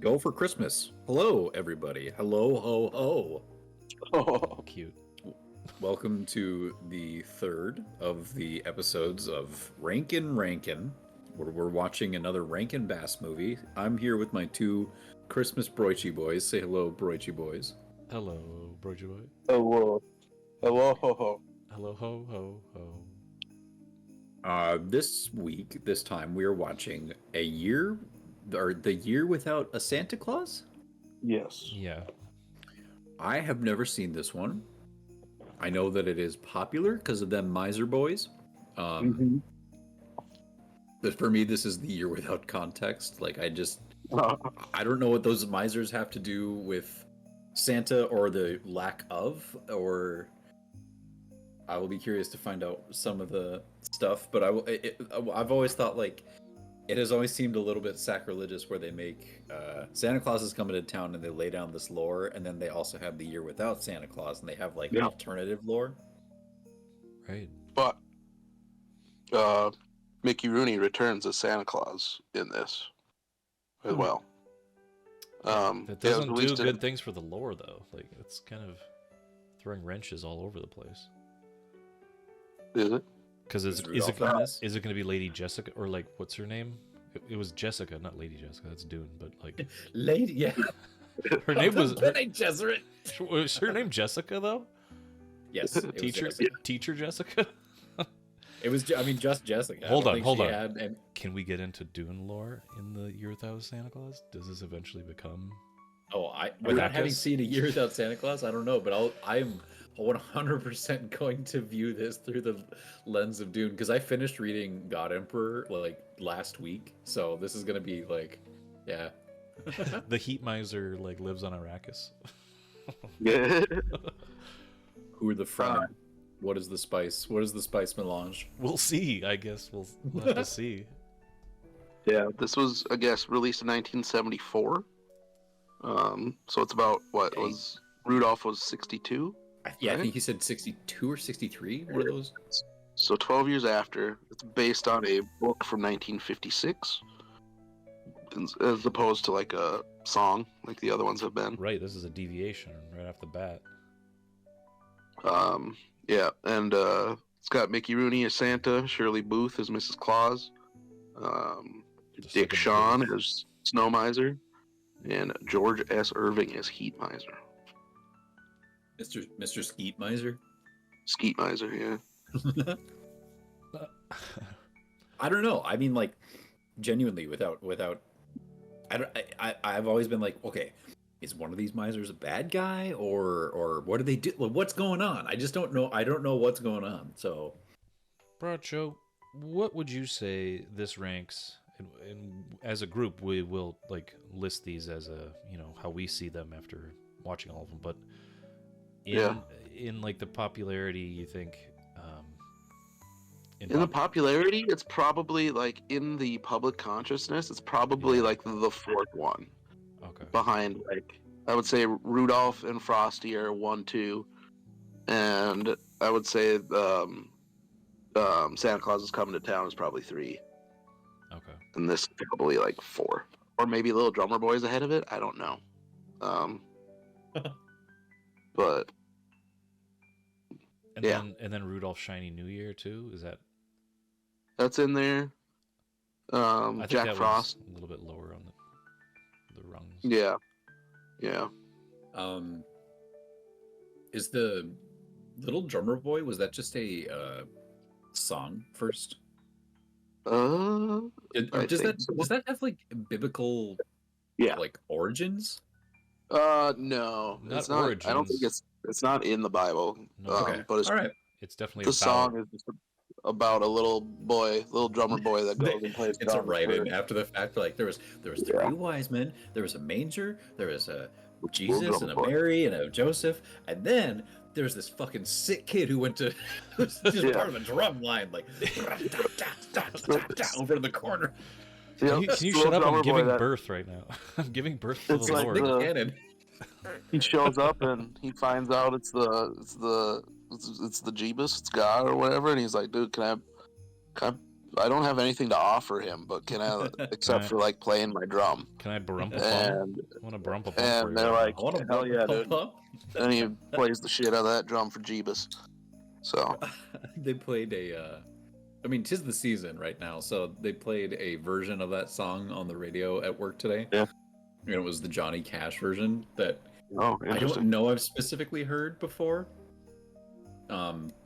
Go for Christmas. Hello, everybody. Hello, ho, ho. Oh, cute. Welcome to the third of the episodes of Rankin Rankin, where we're watching another Rankin Bass movie. I'm here with my two Christmas Broichi boys. Say hello, Broichi boys. Hello, Broja Boy. Hello. Hello, ho, ho. Hello, ho, ho, ho. This time, we are watching the year without a Santa Claus? Yes. Yeah. I have never seen this one. I know that it is popular because of them miser boys. But for me, this is the year without context. Like, I don't know what those misers have to do with Santa or the lack of, or I will be curious to find out some of the stuff. But I've always thought, like, it has always seemed a little bit sacrilegious where they make Santa Claus is coming to town and they lay down this lore, and then they also have the year without Santa Claus, and they have like alternative lore. Right. But Mickey Rooney returns as Santa Claus in this as well. That doesn't do good things for the lore, though. Like, it's kind of throwing wrenches all over the place. Is it? Because is it going to be Lady Jessica, or like, what's her name? It was Jessica, not Lady Jessica. That's Dune, but like Lady, yeah. Her name was Jessica. Was her name Jessica though? Yes. Teacher Jessica. It was. I mean, just Jessica. Hold on. Can we get into Dune lore in the Year Without Santa Claus? Does this eventually become? Without having seen a Year Without Santa Claus, I don't know, but I'm 100% going to view this through the lens of Dune, because I finished reading God Emperor like last week, so this is gonna be like, yeah. The heat miser like lives on Arrakis. Yeah. Who are the Fremen? What is the spice? What is the spice melange? We'll see. I guess we'll have to see. Yeah, this was, I guess, released in 1974. So it's about what was Rudolph was 62. Yeah, right? I think he said 62 or 63. One of those. So 12 years after, it's based on a book from 1956, as opposed to like a song like the other ones have been. Right. This is a deviation right off the bat. Yeah, and it's got Mickey Rooney as Santa, Shirley Booth as Mrs. Claus, Dick Shawn as Snow Miser, and George S. Irving as Heat Miser. Mr. Skeet Miser? Skeet Miser, yeah. I don't know. I mean, like, genuinely, without I've always been like, okay, is one of these misers a bad guy, or what do they do? What's going on? I just don't know. I don't know what's going on. So, Bracho, what would you say this ranks? And as a group, we will like list these as how we see them after watching all of them. But in like the popularity, you think? In the popularity, it's probably like in the public consciousness. It's probably like the fourth one. Okay. Behind, like, I would say Rudolph and Frosty are 1, 2, and I would say Santa Claus is Coming to Town is probably 3. Okay. And this is probably like 4, or maybe Little Drummer Boy's ahead of it. I don't know. But and then Rudolph Shiny New Year too. Is that's in there? I think Jack that Frost was a little bit lower on the rungs. Yeah. Is the Little Drummer Boy, was that just a song first? Does that have like biblical like origins? No, Not it's not. origins. I don't think it's not in the Bible. No. Okay. But it's all right. It's definitely the song is just about a little drummer boy that goes and plays. It's a write-in after the fact. Like there was 3 wise men. There was a manger. There was a Jesus and a Mary and a Joseph, and then there's this fucking sick kid who went to just part of a drum line, like over in the corner. Can you shut up? I'm giving birth right now. I'm giving birth to the Lord. He shows up and he finds out it's the Jeebus, it's God or whatever, and he's like, dude, can I I don't have anything to offer him, but can I, except for like playing my drum? Can I barumpa pump? And I want to barumpa pump for and you they're right like, I want to hell yeah, pump dude. up. And he plays the shit out of that drum for Jeebus. So They played a. I mean, 'tis the season right now, so they played a version of that song on the radio at work today. Yeah. And it was the Johnny Cash version that oh, I don't interesting. know I've specifically heard before.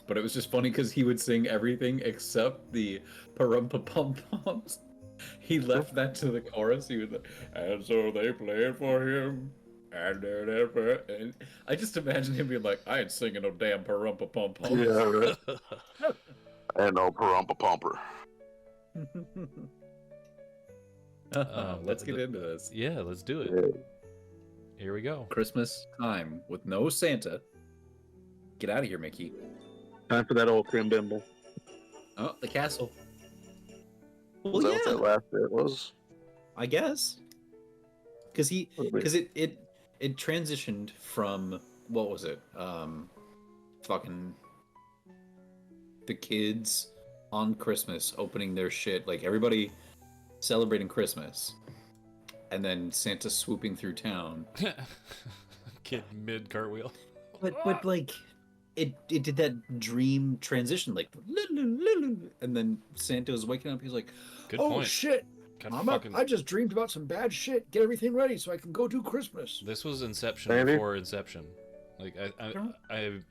But it was just funny because he would sing everything except the parumpa pum pums. He left that to the chorus. He was like, and so they played for him. And I just imagine him being like, I ain't singing no damn parumpa pum pum. Yeah, right. And no parumpa pumper. Let's get into this. Yeah, let's do it. Yeah. Here we go. Christmas time with no Santa. Get out of here, Mickey. Time for that old Crimbimble. Oh, the castle. Was Well, that yeah, what that last bit was? I guess. Because it transitioned from what was it? Fucking the kids on Christmas opening their shit, like everybody celebrating Christmas, and then Santa swooping through town. Kid mid cartwheel. But like it did that dream transition, like and then Santa was waking up. He's like, Good Oh point. shit! God, I'm up. fucking- I just dreamed about some bad shit. Get everything ready so I can go do Christmas. This was Inception Maybe. before Inception. Like I am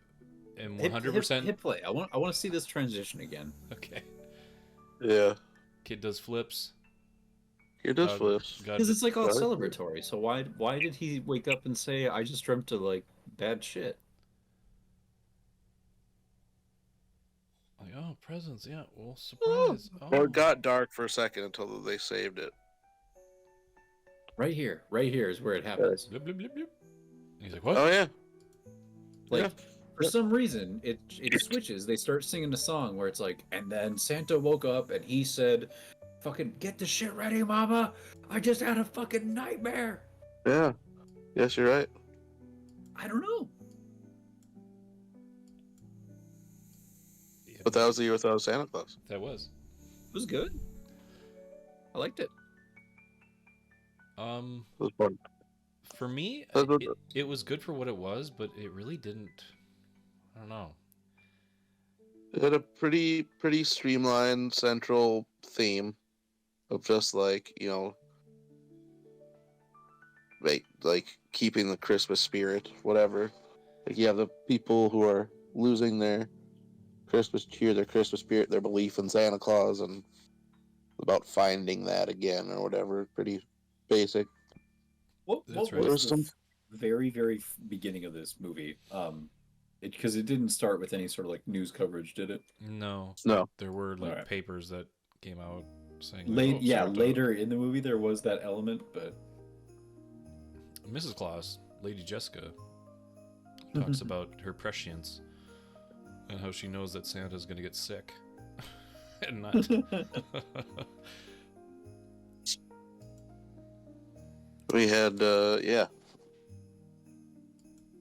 100% hit play. I want to see this transition again. okay. Yeah. Kid does flips. Here does flips. God, Because it's like all Right. celebratory. So why did he wake up and say, I just dreamt of like bad shit? like, oh, presents. Yeah. Well, surprise. Oh. Well, it got dark for a second until they saved it. Right here is where it happens. Blip, blip, blip, blip. And he's like, what? Oh yeah. Like Yeah. for some reason it switches. They start singing a song where it's like, and then Santa woke up and he said, fucking get the shit ready, mama. I just had a fucking nightmare. Yeah. Yes, you're right. I don't know. But that was the year without Santa Claus. That was. It was good. I liked it. It was fun. For me, That's what- it was good for what it was, but it really didn't. I don't know. It had a pretty streamlined central theme of just like, like keeping the Christmas spirit, whatever. Like you have the people who are losing their Christmas cheer, their Christmas spirit, their belief in Santa Claus, and about finding that again or whatever. Pretty basic. What That's right. was There's the some- very beginning of this movie? Because it didn't start with any sort of like news coverage, did it? No. No. There were like Alright. papers that came out saying. Like, Later in the movie there was that element, but Mrs. Claus, Lady Jessica, talks about her prescience and how she knows that Santa's going to get sick and not. We had,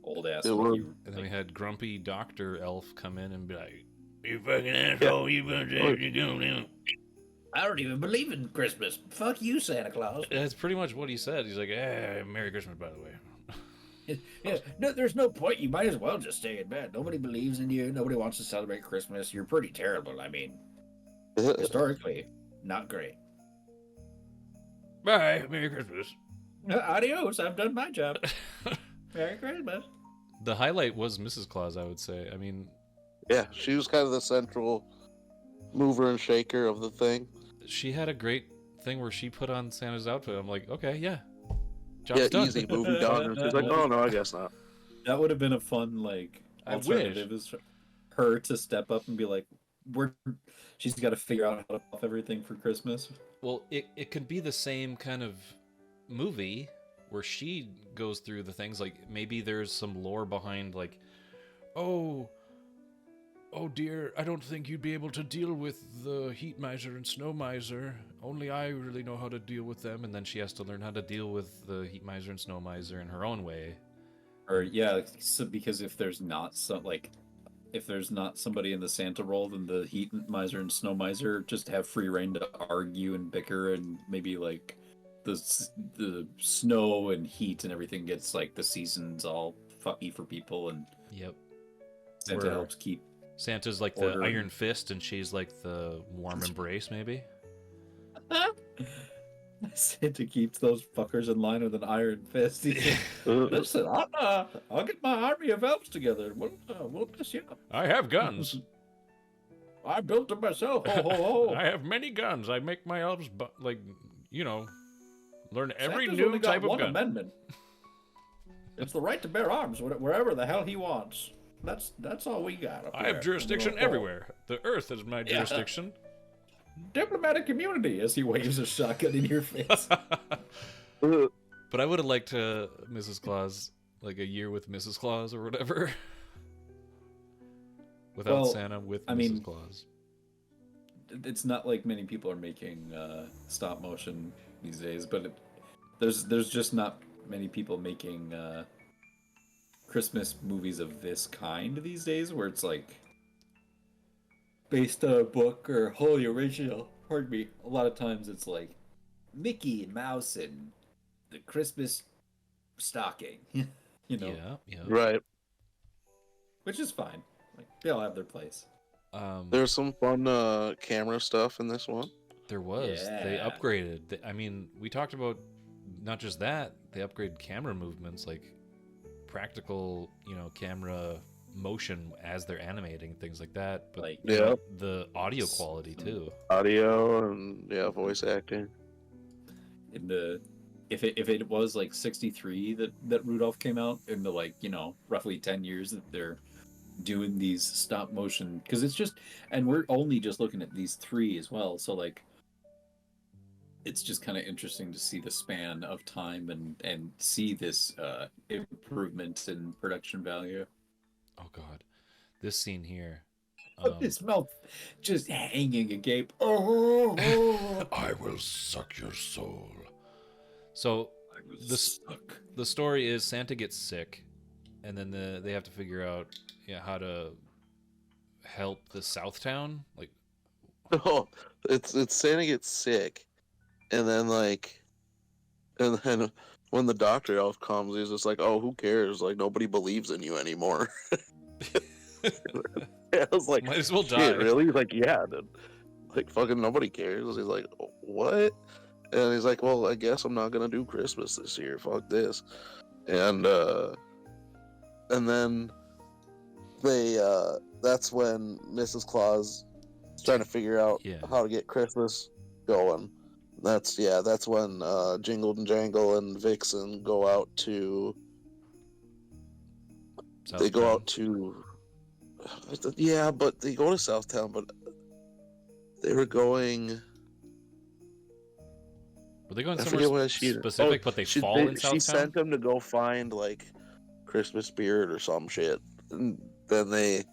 old ass. It was- And then we had grumpy Dr. Elf come in and be like, you fucking asshole, you better go down. I don't even believe in Christmas. Fuck you, Santa Claus. That's pretty much what he said. He's like, Merry Christmas, by the way. Yeah, no, there's no point. You might as well just stay in bed. Nobody believes in you. Nobody wants to celebrate Christmas. You're pretty terrible. I mean, historically, not great. Bye, Merry Christmas. Adios. I've done my job. Merry Christmas. The highlight was Mrs. Claus, I would say. I mean, yeah, she was kind of the central mover and shaker of the thing. she had a great thing where she put on Santa's outfit. I'm like, okay, yeah. Job's Yeah, done. easy movie done. And she's like, oh no, I guess not. That would have been a fun like I alternative, is her to step up and be like, she's got to figure out how to puff everything for Christmas. Well, it could be the same kind of movie where she goes through the things, like maybe there's some lore behind, like, oh dear, I don't think you'd be able to deal with the heat miser and snow miser. Only I really know how to deal with them. And then she has to learn how to deal with the heat miser and snow miser in her own way. Or yeah, so because if there's not some like if there's not somebody in the Santa role, then the heat miser and snow miser just have free reign to argue and bicker, and maybe like the snow and heat and everything gets like the seasons all fucky for people, and Yep. Santa Where helps keep. Santa's like Order. the iron fist, and she's like the warm embrace, maybe. Santa keeps those fuckers in line with an iron fist. Listen, I'll get my army of elves together. We'll mess you up. I have guns. I built them myself. Ho, ho, ho. I have many guns. I make my elves learn every Santa's new only got type of one gun. amendment. It's the right to bear arms wherever the hell he wants. That's all we got. I have jurisdiction everywhere. The earth is my jurisdiction. Diplomatic immunity, as he waves a shotgun in your face. But I would have liked Mrs. Claus, like a year with Mrs. Claus or whatever. Without Santa, with Mrs. Claus. It's not like many people are making stop motion these days, but there's just not many people making Christmas movies of this kind these days, where it's like based on a book or wholly original. Pardon me. A lot of times it's like Mickey and Mouse and the Christmas stocking. You know, Yeah. Right. which is fine. Like they all have their place. There's some fun camera stuff in this one. There was. They Yeah. upgraded. I mean, we talked about not just that. They upgraded camera movements, like practical, camera motion as they're animating, things like that. But Like Yeah. the audio quality too. Audio and voice acting. in the if it was like 63 that Rudolph came out in the roughly 10 years that they're doing these stop motion, because it's just, and we're only just looking at these three as well, so like it's just kind of interesting to see the span of time and see this improvement in production value. Oh God, this scene here. His mouth just hanging agape. Oh, I will suck your soul. So I was This- stuck. the story is Santa gets sick, and then they have to figure out how to help the South Town. Like, No, it's Santa gets sick, and then when the doctor elf comes, he's just like, "Oh, who cares? Like nobody believes in you anymore." I was like, might as well die. "Shit, really?" He's like, "Yeah, dude. Like fucking nobody cares." He's like, "What?" And he's like, "Well, I guess I'm not gonna do Christmas this year. Fuck this." And then that's when Mrs. Claus is trying to figure out Yeah. how to get Christmas going. That's when Jingle and Jangle and Vixen go out to South they go Town. out to but they go to Southtown, but they were going. Were they going I somewhere forget what she specific, but they fall in South She Town? sent them to go find like Christmas spirit or some shit. And then they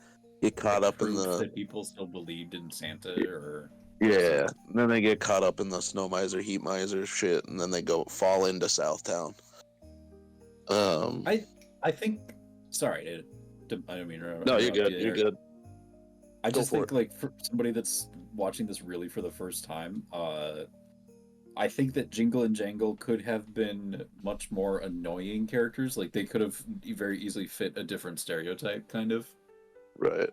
get caught up in Proof the that people still believed in Santa, or and then they get caught up in the snow miser, heat miser shit, and then they fall into Southtown. I think. Sorry, I don't mean to No, you're interrupt good. you You're there. good. I Go just for think, like, for somebody that's watching this really for the first time, I think that Jingle and Jangle could have been much more annoying characters. Like, they could have very easily fit a different stereotype, kind of. Right.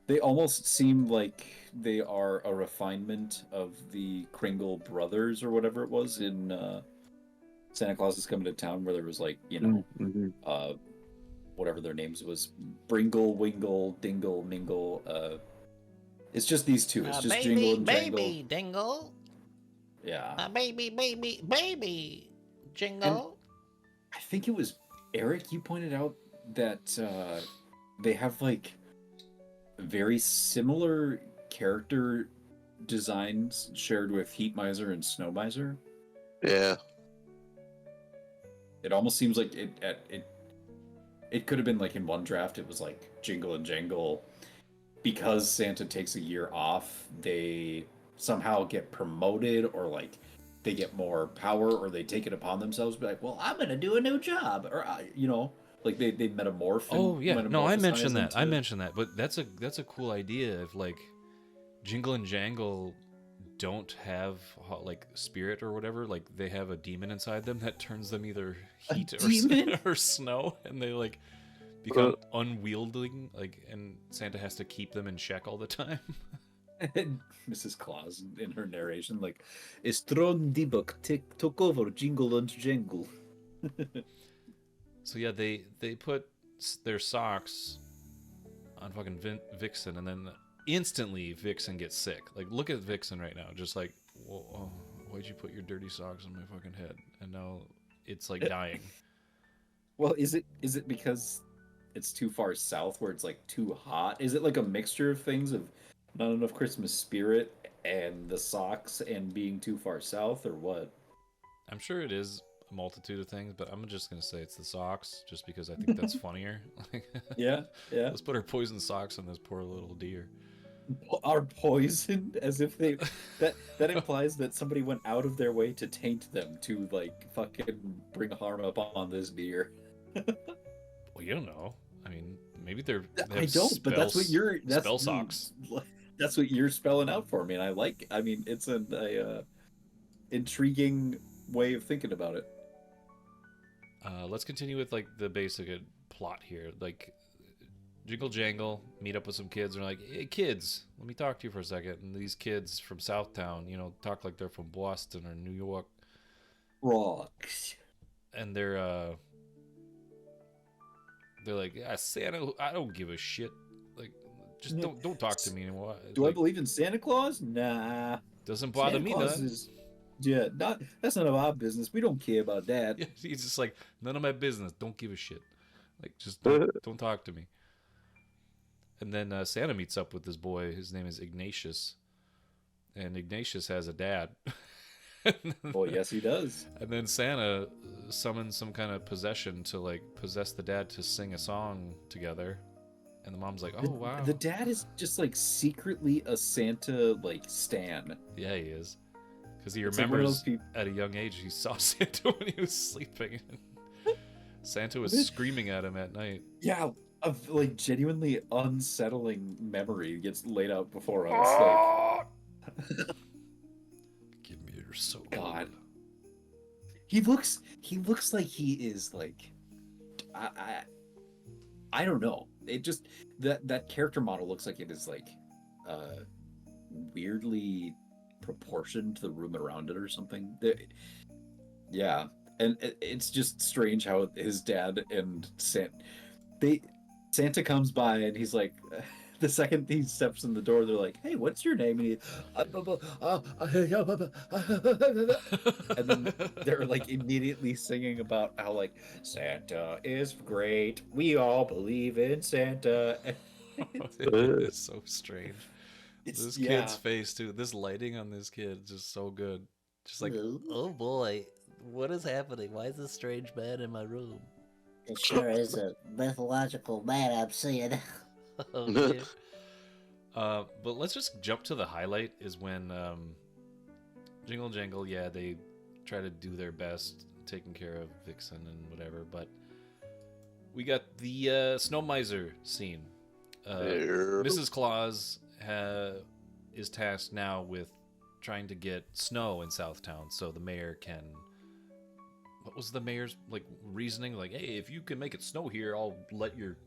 They almost seem like they are a refinement of the Kringle brothers or whatever it was in Santa Claus is Coming to Town, where there was like, Mm-hmm. whatever their names was, Bringle, Wingle, Dingle, Mingle. It's just these two. It's just Jingle and Jangle. Baby, Dingle. Yeah. Baby, Jingle. I think it was Eric, you pointed out that they have like very similar character designs shared with Heat Miser and Snow Miser. Yeah. It almost seems like it could have been like in one draft it was like Jingle and Jangle, because Santa takes a year off, they somehow get promoted, or like they get more power, or they take it upon themselves to be like, well, I'm gonna do a new job, or Like they metamorph. Oh yeah, no, I mentioned that. I into... mentioned that, but that's a cool idea. If like Jingle and Jangle don't have like spirit or whatever, like they have a demon inside them that turns them either heat or snow, and they like become unwieldy, like, and Santa has to keep them in check all the time. Mrs. Claus in her narration, like, a strong debug took over Jingle and Jangle. So yeah, they put their socks on fucking Vixen, and then instantly Vixen gets sick. Like, look at Vixen right now, just like, whoa, why'd you put your dirty socks on my fucking head? And now it's like dying. Well, is it because it's too far south where it's like too hot? Is it like a mixture of things, of not enough Christmas spirit and the socks and being too far south, or what? I'm sure it is a multitude of things, but I'm just gonna say it's the socks, just because I think that's funnier. Yeah. Let's put our poison socks on this poor little deer. Are poisoned, as if they that implies that somebody went out of their way to taint them, to like fucking bring harm upon this deer. Well, you don't know. I mean, maybe they I don't, but that's what you're spell socks. That's what you're spelling out for me, and I mean, it's an intriguing way of thinking about it. Let's continue with like the basic plot here. Like, Jingle Jangle meet up with some kids and are like, "Hey kids, let me talk to you for a second." And these kids from Southtown, talk like they're from Boston or New York. Rocks. And they're like, "Yeah, Santa, I don't give a shit. Like, just don't talk to me anymore." Do I believe in Santa Claus? Nah. Doesn't bother Santa me Claus none. Yeah, that's none of our business. We don't care about that. Yeah, he's just like, none of my business. Don't give a shit. Like, just don't talk to me. And then Santa meets up with this boy. His name is Ignatius. And Ignatius has a dad. Oh, yes, he does. And then Santa summons some kind of possession to, like, possess the dad to sing a song together. And the mom's like, "Oh, wow." The dad is just, like, secretly a Santa, like, stan. Yeah, he is. Because he It's like one of remembers those people... at a young age he saw Santa when he was sleeping. Santa was screaming at him at night. Yeah, a like genuinely unsettling memory gets laid out before us. Like, give me your soul. God, he looks like he is like, I don't know. It just that character model looks like it is like, weirdly proportioned to the room around it or something. Yeah, and it's just strange how his dad and Santa comes by and he's like, the second he steps in the door, they're like, "Hey, what's your name?" And and then they're like immediately singing about how like Santa is great. We all believe in Santa. It is so strange. This kid's face too. This lighting on this kid is just so good. Just like, oh boy, what is happening? Why is this strange man in my room? It sure is a mythological man I'm seeing. Oh, dear. but let's just jump to the highlight is when Jingle Jangle, yeah, they try to do their best taking care of Vixen and whatever, but we got the Snow Miser scene. Mrs. Claus is tasked now with trying to get snow in Southtown so the mayor can... What was the mayor's like reasoning? Like, "Hey, if you can make it snow here, I'll let your..."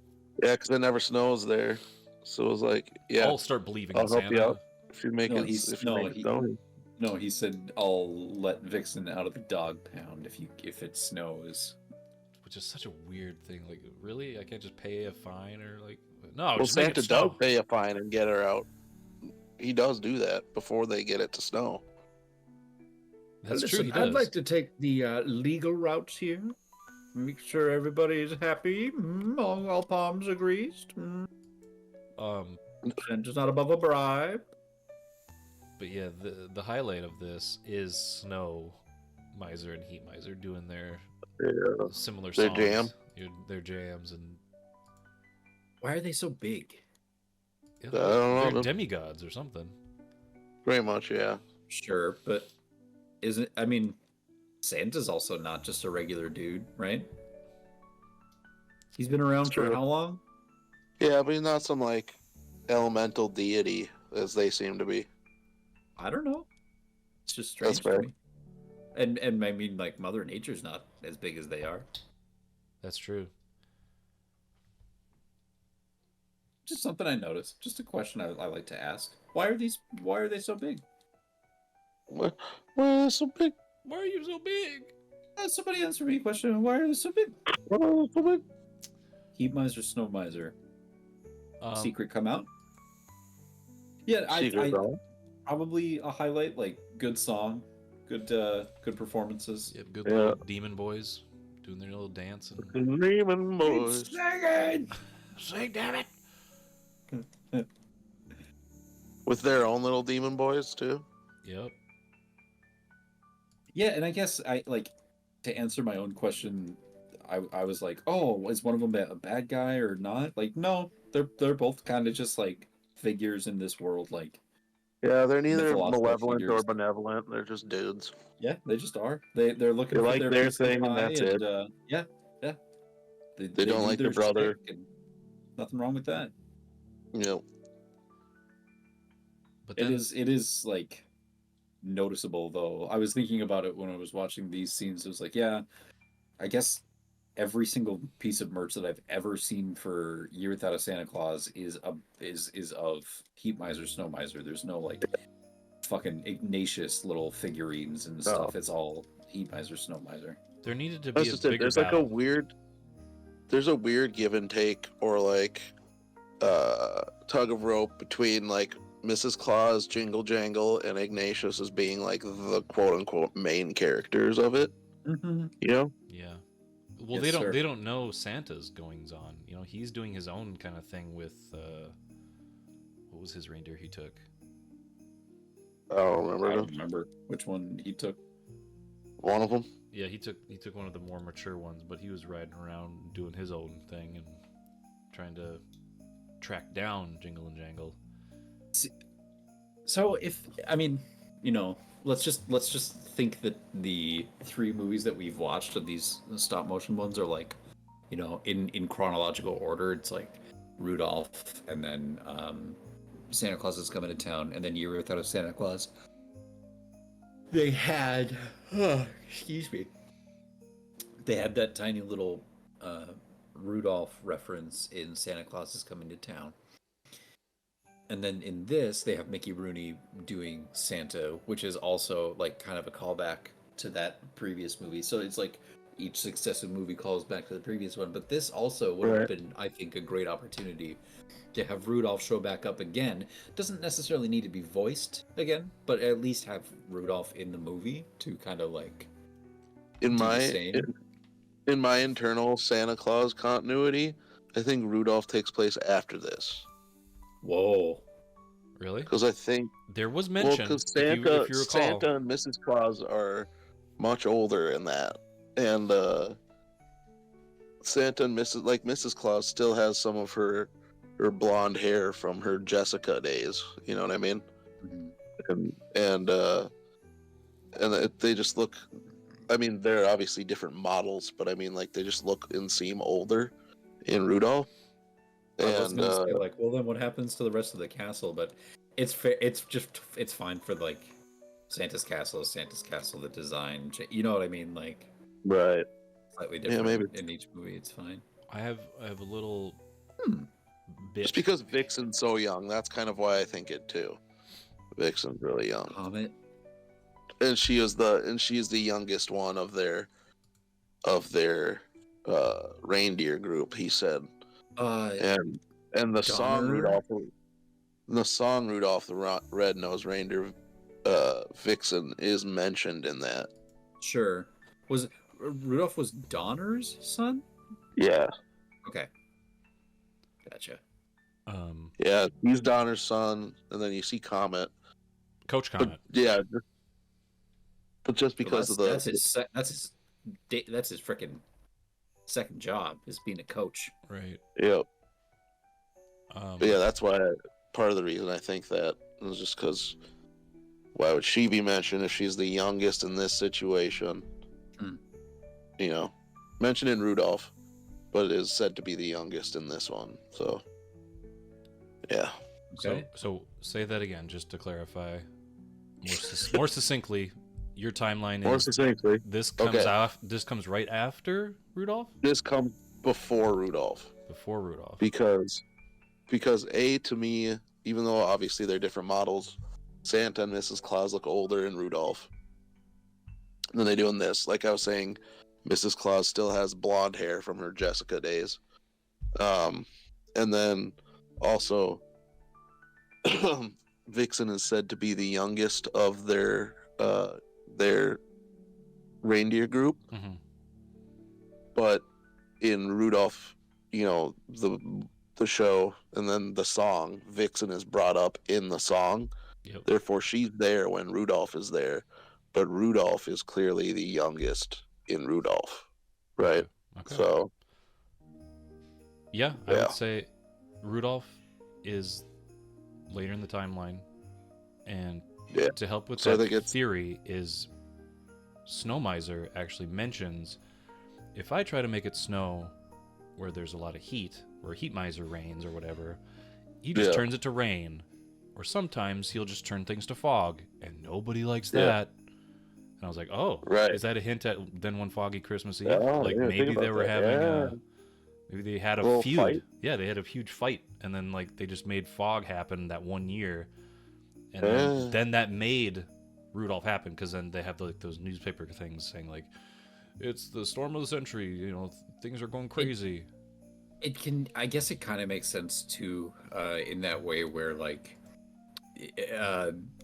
Yeah, because it never snows there. So it was like, yeah, I'll start believing I'll in help Santa. you out if you make No, it. he's- If you no, make he- it snow. No, he said, "I'll let Vixen out of the dog pound if it snows." Which is such a weird thing. Like, really? I can't just pay a fine or like... No, Well, just make Santa it snow. does pay a fine and get her out. He does do that before they get it to snow. That's Listen, true, he does. I'd like to take the legal route here. Make sure everybody's happy. All palms are greased. Santa's not above a bribe. But yeah, the highlight of this is Snow Miser and Heat Miser doing their similar Their songs. jam. Their jams, and Why are they so big? yeah, I don't know. they're demigods or something. Pretty much, yeah. Sure, but isn't... I mean, Santa's also not just a regular dude, right? He's been around for True. how long? Yeah, but he's not some like elemental deity as they seem to be. I don't know. It's just That's strange to fair. me. And I mean, like, Mother Nature's not as big as they are. That's true. Just something I noticed. Just a question I like to ask. Why are they so big? Well, it's so big. Why are you so big? Somebody answer me a question. Why are they so big? Well, it's so big. Heat miser, snow miser. Um, Secret come out? Yeah, Secret I Ball. probably a highlight, like good song, good performances. Yep, good Yeah. little demon boys doing their little dance and Dreaming boys. Singing! sing, damn it. With their own little demon boys too. Yep. Yeah, and I guess I like to answer my own question. I was like, oh, is one of them a bad guy or not? Like, no, they're both kind of just like figures in this world. Like, Yeah, they're neither mythological malevolent or figures. benevolent. They're just dudes. Yeah, they just are. They're looking They for like their their piece of the thing and pie, that's and it. yeah, yeah. They don't do like their their brother. shtick, and nothing wrong with that. You know, But then, It is like noticeable though. I was thinking about it when I was watching these scenes. It was like, yeah, I guess every single piece of merch that I've ever seen for Year Without a Santa Claus is of Heat Miser, Snow Miser. There's no like fucking Ignatius little figurines and stuff. It's all Heat Miser, Snow Miser. there needed to that's be a just it. bigger There's like battle. there's a weird give and take or like tug of rope between like Mrs. Claus, Jingle Jangle, and Ignatius as being like the quote unquote main characters of it. Mm-hmm. You know? Yeah. Well, Yes, sir. they don't know Santa's goings on. You know, he's doing his own kind of thing with what was his reindeer he took? I don't I remember. don't remember which one he took. One of them. Yeah, he took one of the more mature ones, but he was riding around doing his own thing and trying to track down Jingle and Jangle. So if I mean, you know, let's just think that the three movies that we've watched of these stop motion ones are like, you know, in chronological order. It's like Rudolph, and then Santa Claus is coming to town, and then Year Without a Santa Claus. They had, excuse me, they had that tiny little Rudolph reference in Santa Claus is Coming to Town. And then in this, they have Mickey Rooney doing Santa, which is also like kind of a callback to that previous movie. So it's like each successive movie calls back to the previous one. But this also would have been, I think, a great opportunity to have Rudolph show back up again. Doesn't necessarily need to be voiced again, but at least have Rudolph in the movie to kind of like In do the my same. in my internal Santa Claus continuity, I think Rudolph takes place after this. Whoa. Really? Because I think There was well, mention, because if you recall. Santa and Mrs. Claus are much older in that, and Santa and Mrs. Claus still has some of her blonde hair from her Jessica days. You know what I mean? And they just look. I mean, they're obviously different models, but I mean, like they just look and seem older in Rudolph. I was And gonna say like, well, then what happens to the rest of the castle? But it's fair. It's fine for like Santa's castle, the design. You know what I mean? Like right, slightly different maybe. in each movie. It's fine. I have a little bit. just because Vixen's so young, that's kind of why I think it too. Vixen's really young, Comet. and she is the youngest one of their reindeer group. He said. And the song Donner? Rudolph the Red-Nosed Reindeer, Vixen is mentioned in that. Sure. Was Rudolph was Donner's son? Yeah, Okay. Gotcha. yeah, he's Donner's son, and then you see Comet. Coach But Comet. yeah, but just because of the that's his freaking second job is being a coach. Right. yeah, Um, yeah, that's why part of the reason I think that is just because why would she be mentioned if she's the youngest in this situation? Hmm. You know, mentioned in Rudolph. but is said to be the youngest in this one. So, yeah. Okay. So say that again, just to clarify more succinctly. Your timeline More is succinctly, this comes okay. off. This comes right after Rudolph, This comes before Rudolph before Rudolph. because to me, even though obviously they're different models, Santa and Mrs. Claus look older in Rudolph than they do in this. Like I was saying, Mrs. Claus still has blonde hair from her Jessica days. And then also, Vixen is said to be the youngest of their reindeer group. Mm-hmm. But in Rudolph, you know, the show and then the song, Vixen is brought up in the song. Yep. Therefore, she's there when Rudolph is there. But Rudolph is clearly the youngest in Rudolph, right? Okay. So, yeah, I would say Rudolph is later in the timeline, and yeah. to help with So I that think it's theory is Snow Miser actually mentions, if I try to make it snow where there's a lot of heat, where Heat Miser reigns or whatever, he just turns it to rain. Or sometimes he'll just turn things to fog, and nobody likes that. And I was like, oh, is that a hint at Then One Foggy Christmas Eve? Like maybe they were having maybe they had a feud. Fight? Yeah, they had a huge fight, and then like they just made fog happen that one year. And then that made Rudolph happen, because then they have like those newspaper things saying like, it's the storm of the century, you know, things are going crazy. I guess it kind of makes sense too, in that way where like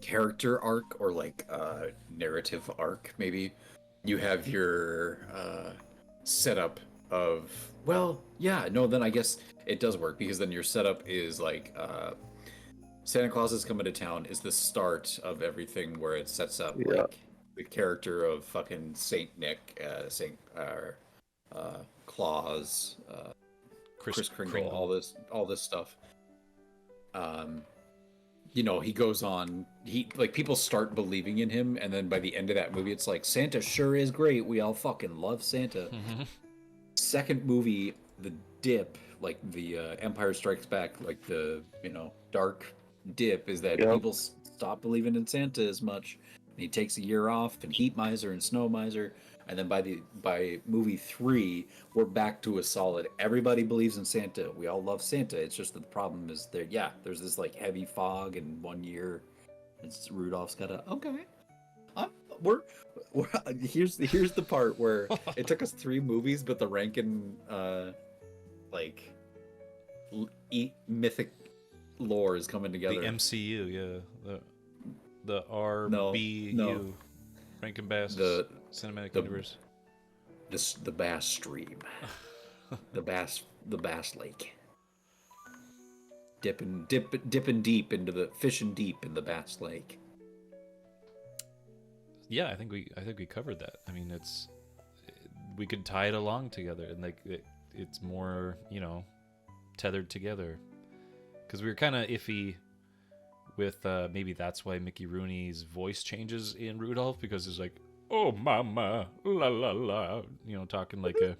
character arc or like narrative arc, maybe you have your setup of, well, yeah, no, then I guess it does work, because then your setup is like Santa Claus is coming to town is the start of everything, where it sets up like the character of fucking Saint Nick, Saint Claus, Chris Kringle, all this stuff. You know, he goes on, people start believing in him, and then by the end of that movie, it's like, Santa sure is great. We all fucking love Santa. Mm-hmm. Second movie, the dip, like the Empire Strikes Back, like the, you know, dark dip, is that people stop believing in Santa as much. And he takes a year off, and Heat Miser and Snow Miser. And then by movie 3, we're back to a solid, everybody believes in Santa. We all love Santa. It's just that the problem is there's this like heavy fog in 1 year. It's Rudolph's gotta, okay. We're here's the part where it took us 3 movies, but the Rankin mythic lore is coming together. The MCU, yeah. The RBU. No. Rankin Bass Cinematic Universe. The Bass Stream. the Bass Lake. Dipping deep into the fishing deep in the Bass Lake. Yeah, I think we covered that. I mean, we could tie it along together, and like it's more, you know, tethered together, because we were kind of iffy with maybe that's why Mickey Rooney's voice changes in Rudolph, because it's like, oh mama, la la la, you know, talking like a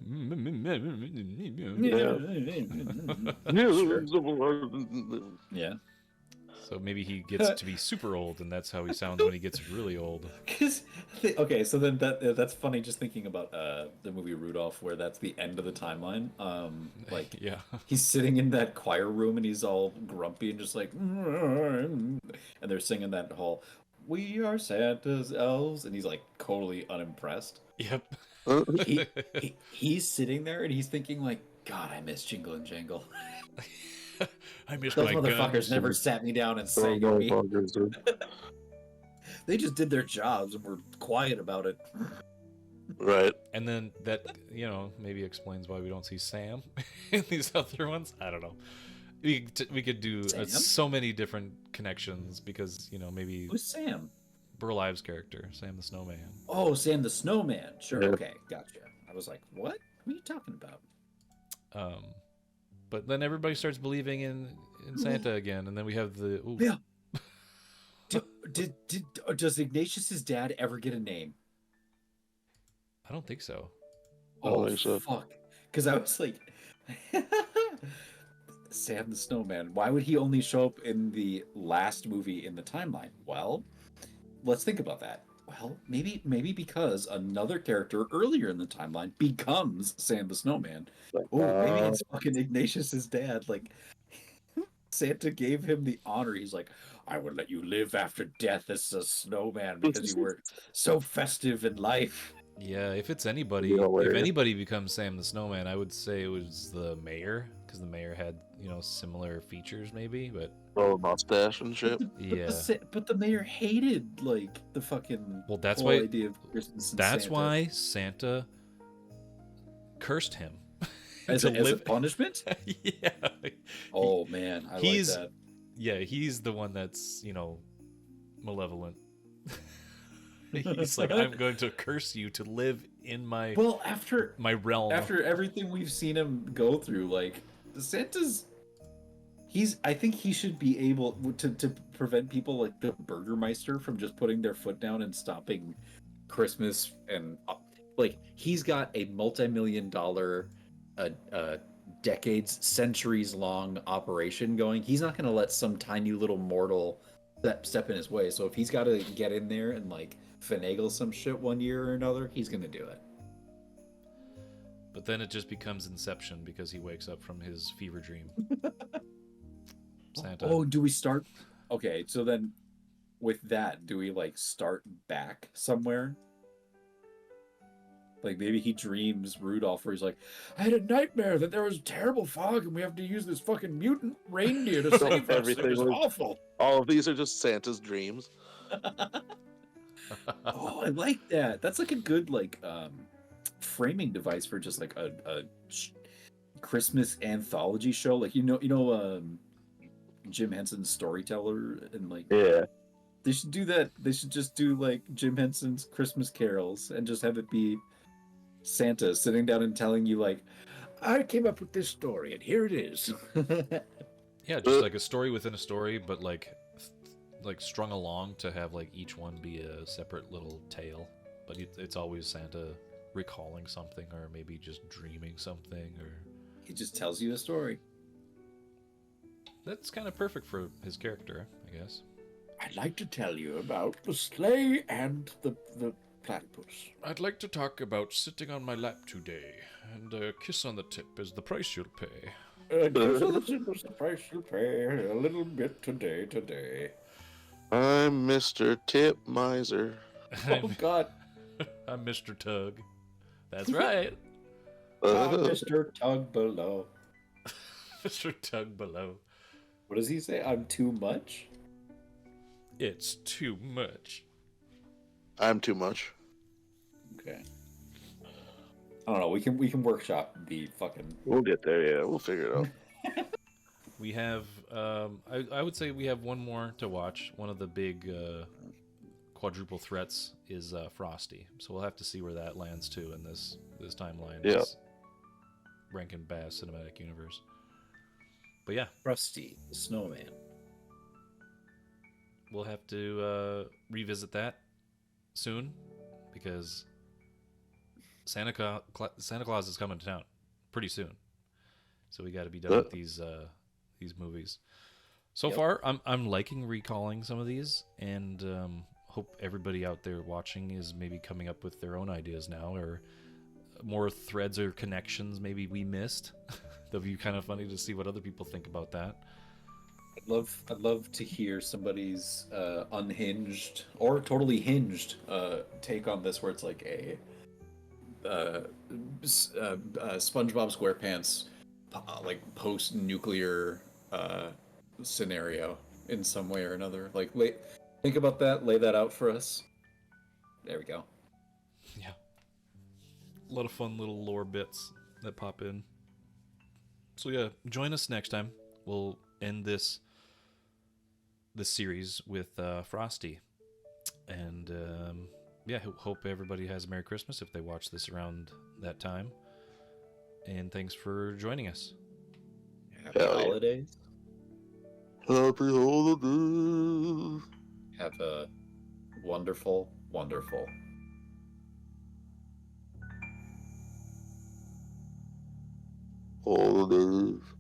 Yeah. So maybe he gets to be super old, and that's how he sounds when he gets really old. Okay, so then that's funny, just thinking about the movie Rudolph, where that's the end of the timeline. Like, yeah, he's sitting in that choir room, and he's all grumpy and just like, and they're singing that whole, "We are Santa's elves," and he's like totally unimpressed. Yep. He's sitting there and he's thinking like, God, I miss Jingle and Jangle. I miss Those my motherfuckers guns. never sat me down and sang to me. They just did their jobs and were quiet about it. Right. And then that, you know, maybe explains why we don't see Sam in these other ones. I don't know. We could do so many different connections, because, you know, maybe Who's Sam? Burl Ives' character, Sam the Snowman. Oh, Sam the Snowman. Sure. Okay, gotcha. I was like, what? What are you talking about? But then everybody starts believing in Santa again, and then we have the Yeah. Does Ignatius's dad ever get a name? I don't think so. I don't think so. Fuck. Because I was like, Sam the Snowman. Why would he only show up in the last movie in the timeline? Well, let's think about that. Well, maybe because another character earlier in the timeline becomes Sam the Snowman. Oh, maybe it's fucking Ignatius's dad. Like, Santa gave him the honor. He's like, I would let you live after death as a snowman because you were so festive in life. Yeah, if it's anybody, Be if hilarious. anybody becomes Sam the Snowman, I would say it was the mayor, because the mayor had, similar features maybe, but Oh, mustache and shit. yeah. But the mayor hated like the fucking Well, that's whole why idea of Christmas. And that's Santa. why Santa cursed him. As to a punishment. Yeah. Oh man, I like that. Yeah, he's the one that's, malevolent. He's like, I'm going to curse you to live in my my realm. After everything we've seen him go through, like Santa's, I think he should be able to prevent people like the Burgermeister from just putting their foot down and stopping Christmas, and like he's got a multi-million-dollar, decades, centuries-long operation going. He's not going to let some tiny little mortal step in his way. So if he's got to get in there and like finagle some shit one year or another, he's going to do it. But then it just becomes Inception because he wakes up from his fever dream. Santa. Oh, do we start? Okay, so then with that, do we like start back somewhere? Like maybe he dreams Rudolph where he's like, I had a nightmare that there was terrible fog and we have to use this fucking mutant reindeer to save us. Everything It was was- awful. All of these are just Santa's dreams. Oh, I like that. That's like a good like framing device for just like a Christmas anthology show. Like Jim Henson's Storyteller, and like Yeah. they should do that. They should just do like Jim Henson's Christmas carols and just have it be Santa sitting down and telling you like, I came up with this story and here it is. Yeah, just like a story within a story, but like strung along to have like each one be a separate little tale. But it's always Santa recalling something, or maybe just dreaming something, or He just tells you a story. that's kind of perfect for his character, I guess. I'd like to tell you about the sleigh and the platypus. I'd like to talk about sitting on my lap today, and a kiss on the tip is the price you'll pay. What's the price you pay? A little bit today. I'm Mr. Tip Miser. Oh God. I'm Mr. Tug. That's right. Mr. Tug Below. Mr. Tug Below. What does he say? I'm too much? It's too much. I'm too much. Okay. I don't know. We can workshop the fucking. We'll get there, yeah. We'll figure it out. We have, I would say we have one more to watch. One of the big quadruple threats is Frosty. So we'll have to see where that lands too in this timeline. Yeah. This Rankin Bass cinematic universe. But yeah, Frosty the Snowman. we'll have to revisit that soon because Santa Claus is coming to town pretty soon. So we got to be done with these movies. So far, I'm liking recalling some of these, and hope everybody out there watching is maybe coming up with their own ideas now, or more threads or connections maybe we missed. That'd be kind of funny to see what other people think about that. I'd love to hear somebody's unhinged or totally hinged take on this, where it's like a SpongeBob SquarePants like post-nuclear scenario in some way or another. Like, think about that. Lay that out for us. There we go. Yeah. A lot of fun little lore bits that pop in. So yeah, join us next time. We'll end this series with Frosty. And yeah, hope everybody has a Merry Christmas if they watch this around that time. And thanks for joining us. Happy Hell yeah. holidays. Happy holidays. Have a wonderful, wonderful. Holidays.